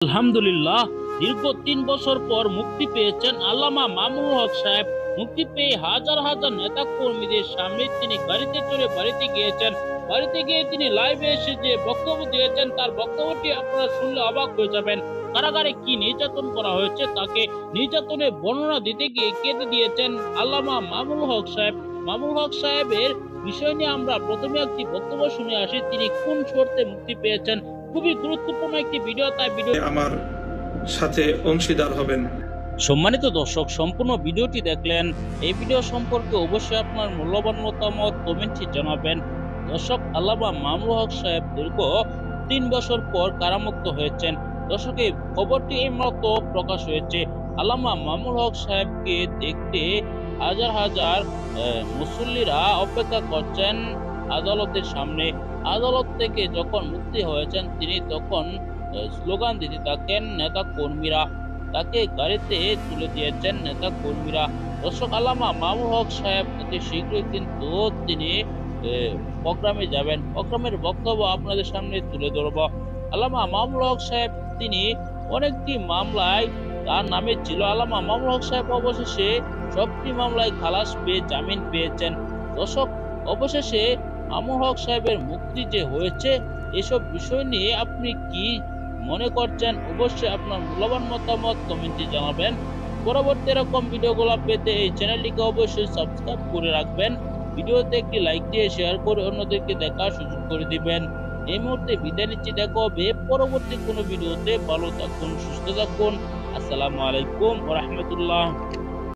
আলহামদুলিল্লাহ, দীর্ঘ ৩ বছর পর মুক্তি পেয়েছেন আল্লামা মামুনুল হক সাহেব। মুক্তি পেয়ে হাজার হাজার নেতা কর্মীদের সামনে তিনি গাড়িতে চড়ে বাড়িতে গিয়েছেন। বাড়িতে গিয়ে তিনি লাইভে এসে যে বক্তব্য দিয়েছেন, তার বক্তব্যটি আপনারা শুনলে অবাক হয়ে যাবেন। কারাগারে কি নির্যাতন করা হয়েছে, তাকে নির্যাতনের বর্ণনা দিতে গিয়ে কেঁদে দিয়েছেন আল্লামা মামুনুল হক সাহেব। মামুনুল হক সাহেবের বিষয় নিয়ে আমরা প্রথমে একটি বক্তব্য শুনে আসি, তিনি কোন শর্তে মুক্তি পেয়েছেন। খুবই গুরুত্বপূর্ণ একটি ভিডিও, তাই ভিডিও আমার সাথে অংশীদার হবেন। সম্মানিত দর্শক, সম্পূর্ণ ভিডিওটি দেখলেন। এই ভিডিও সম্পর্কে অবশ্যই আপনার মূল্যবান মতামত কমেন্টে জানাবেন। দর্শক, আল্লামা মামুনুল হক সাহেব দীর্ঘ ৩ বছর পর কারামুক্ত হয়েছেন। দর্শক, এই খবরটি এইমাত্র প্রকাশ হয়েছে। আল্লামা মামুনুল হক সাহেবকে দেখতে হাজার হাজার মুসল্লিরা অপেক্ষা করছেন আদালতের সামনে। আদালত থেকে যখন মুক্তি হয়েছেন তিনি তখন স্লোগান দিতে থাকেন নেতা কর্মীরা, তাকে গাড়িতে তুলে দিয়েছেন নেতা কর্মীরা। দর্শক, আল্লামা মামুনুল হক সাহেব অতি শীঘ্রই কিন্তু তিনি প্রোগ্রামে যাবেন। প্রোগ্রামের বক্তব্য আপনাদের সামনে তুলে ধরব। আল্লামা মামুনুল হক সাহেব তিনি অনেকটি মামলায় তার নামে ছিল। আল্লামা মামুনুল হক সাহেব অবশেষে সবটি মামলায় খালাস পেয়ে জামিন পেয়েছেন। দর্শক, অবশেষে মামুনুল হক সাহেবের মুক্তি যে হয়েছে, এসব বিষয় নিয়ে আপনি কি মনে করছেন? অবশ্যই আপনার মূল্যবান মতামত কমেন্টে জানাবেন। পরবর্তী এরকম ভিডিওগুলো পেতে এই চ্যানেলটিকে অবশ্যই সাবস্ক্রাইব করে রাখবেন। ভিডিওতে একটি লাইক দিয়ে শেয়ার করে অন্যদেরকে দেখার সুযোগ করে দিবেন। এই মুহূর্তে বিদায় নিচ্ছি, দেখা হবে পরবর্তী কোনো ভিডিওতে। ভালো থাকুন, সুস্থ থাকুন। আসসালামু আলাইকুম ওয়া রাহমাতুল্লাহ।